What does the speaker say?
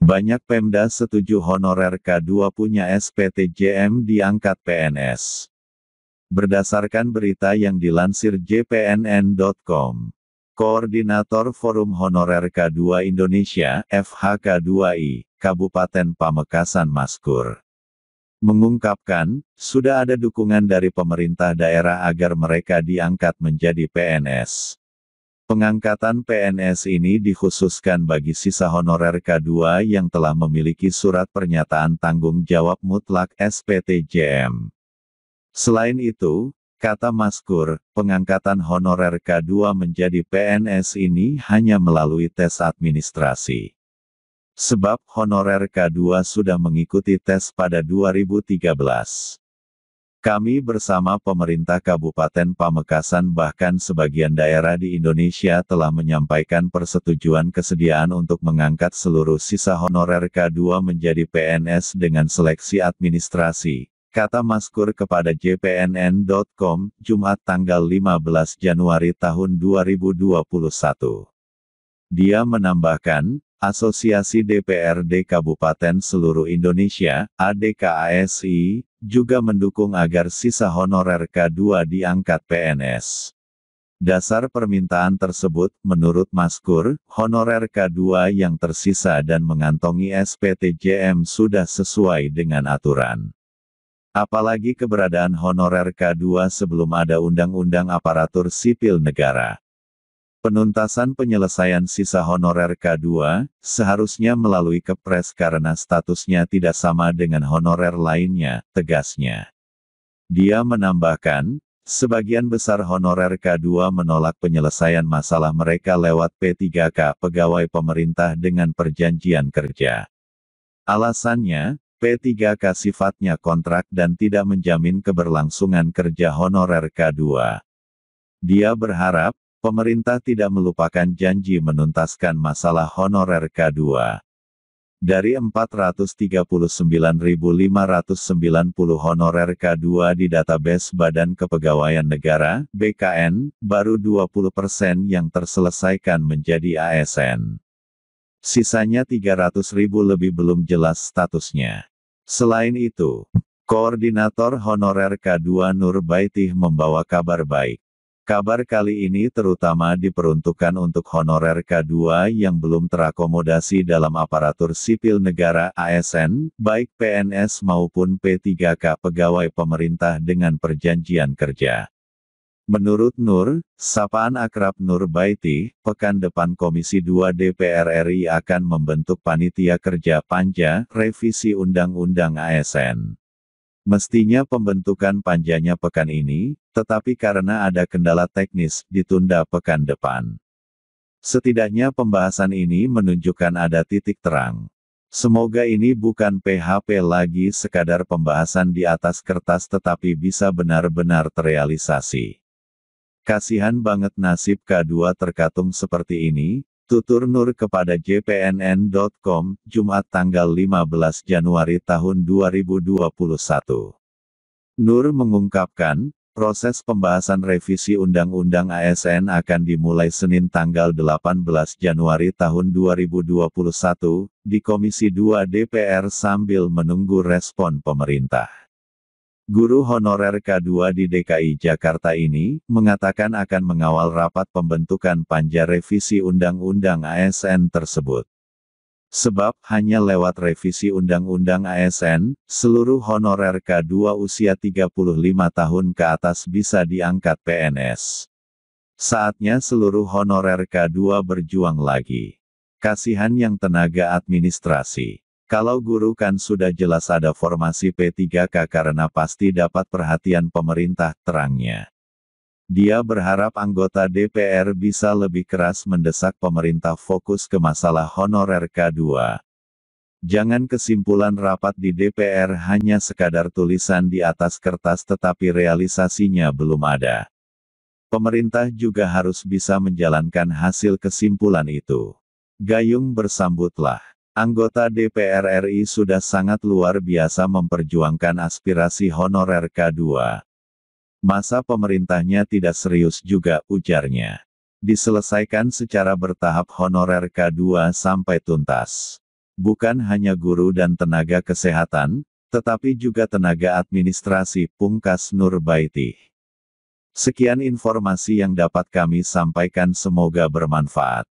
Banyak Pemda setuju honorer K2 punya SPTJM diangkat PNS. Berdasarkan berita yang dilansir jpnn.com, Koordinator Forum Honorer K2 Indonesia (FHK2I) Kabupaten Pamekasan Maskur mengungkapkan, sudah ada dukungan dari pemerintah daerah agar mereka diangkat menjadi PNS. Pengangkatan PNS ini dikhususkan bagi sisa honorer K2 yang telah memiliki surat pernyataan tanggung jawab mutlak SPTJM. Selain itu, kata Maskur, pengangkatan honorer K2 menjadi PNS ini hanya melalui tes administrasi. Sebab honorer K2 sudah mengikuti tes pada 2013. Kami bersama pemerintah Kabupaten Pamekasan bahkan sebagian daerah di Indonesia telah menyampaikan persetujuan kesediaan untuk mengangkat seluruh sisa honorer K2 menjadi PNS dengan seleksi administrasi, kata Maskur kepada jpnn.com, Jumat tanggal 15 Januari tahun 2021. Dia menambahkan, Asosiasi DPRD Kabupaten Seluruh Indonesia, ADKASI, juga mendukung agar sisa honorer K2 diangkat PNS. Dasar permintaan tersebut, menurut Maskur, honorer K2 yang tersisa dan mengantongi SPTJM sudah sesuai dengan aturan. Apalagi keberadaan honorer K2 sebelum ada Undang-Undang Aparatur Sipil Negara. Penuntasan penyelesaian sisa honorer K2, seharusnya melalui Kepres karena statusnya tidak sama dengan honorer lainnya, tegasnya. Dia menambahkan, sebagian besar honorer K2 menolak penyelesaian masalah mereka lewat P3K pegawai pemerintah dengan perjanjian kerja. Alasannya, P3K sifatnya kontrak dan tidak menjamin keberlangsungan kerja honorer K2. Dia berharap, pemerintah tidak melupakan janji menuntaskan masalah honorer K2. Dari 439.590 honorer K2 di database Badan Kepegawaian Negara (BKN), baru 20% yang terselesaikan menjadi ASN. Sisanya 300.000 lebih belum jelas statusnya. Selain itu, Koordinator Honorer K2 Nur Baitih membawa kabar baik. Kabar kali ini terutama diperuntukkan untuk honorer K2 yang belum terakomodasi dalam aparatur sipil negara (ASN), baik PNS maupun P3K pegawai pemerintah dengan perjanjian kerja. Menurut Nur, sapaan akrab Nur Baitih, pekan depan Komisi 2 DPR RI akan membentuk panitia kerja panja revisi Undang-Undang ASN. Mestinya pembentukan panjanya pekan ini, tetapi karena ada kendala teknis, ditunda pekan depan. Setidaknya pembahasan ini menunjukkan ada titik terang. Semoga ini bukan PHP lagi sekadar pembahasan di atas kertas tetapi bisa benar-benar terrealisasi. Kasihan banget nasib K2 terkatung seperti ini, tutur Nur kepada jpnn.com, Jumat tanggal 15 Januari tahun 2021. Nur mengungkapkan, proses pembahasan revisi Undang-Undang ASN akan dimulai Senin tanggal 18 Januari tahun 2021, di Komisi 2 DPR sambil menunggu respon pemerintah. Guru honorer K2 di DKI Jakarta ini, mengatakan akan mengawal rapat pembentukan panja revisi Undang-Undang ASN tersebut. Sebab hanya lewat revisi Undang-Undang ASN, seluruh honorer K2 usia 35 tahun ke atas bisa diangkat PNS. Saatnya seluruh honorer K2 berjuang lagi. Kasihan yang tenaga administrasi. Kalau guru kan sudah jelas ada formasi P3K karena pasti dapat perhatian pemerintah, terangnya. Dia berharap anggota DPR bisa lebih keras mendesak pemerintah fokus ke masalah honorer K2. Jangan kesimpulan rapat di DPR hanya sekadar tulisan di atas kertas tetapi realisasinya belum ada. Pemerintah juga harus bisa menjalankan hasil kesimpulan itu. Gayung bersambutlah. Anggota DPR RI sudah sangat luar biasa memperjuangkan aspirasi honorer K2. Masa pemerintahnya tidak serius juga, ujarnya. Diselesaikan secara bertahap honorer K2 sampai tuntas. Bukan hanya guru dan tenaga kesehatan, tetapi juga tenaga administrasi, pungkas Nurbaiti. Sekian informasi yang dapat kami sampaikan, semoga bermanfaat.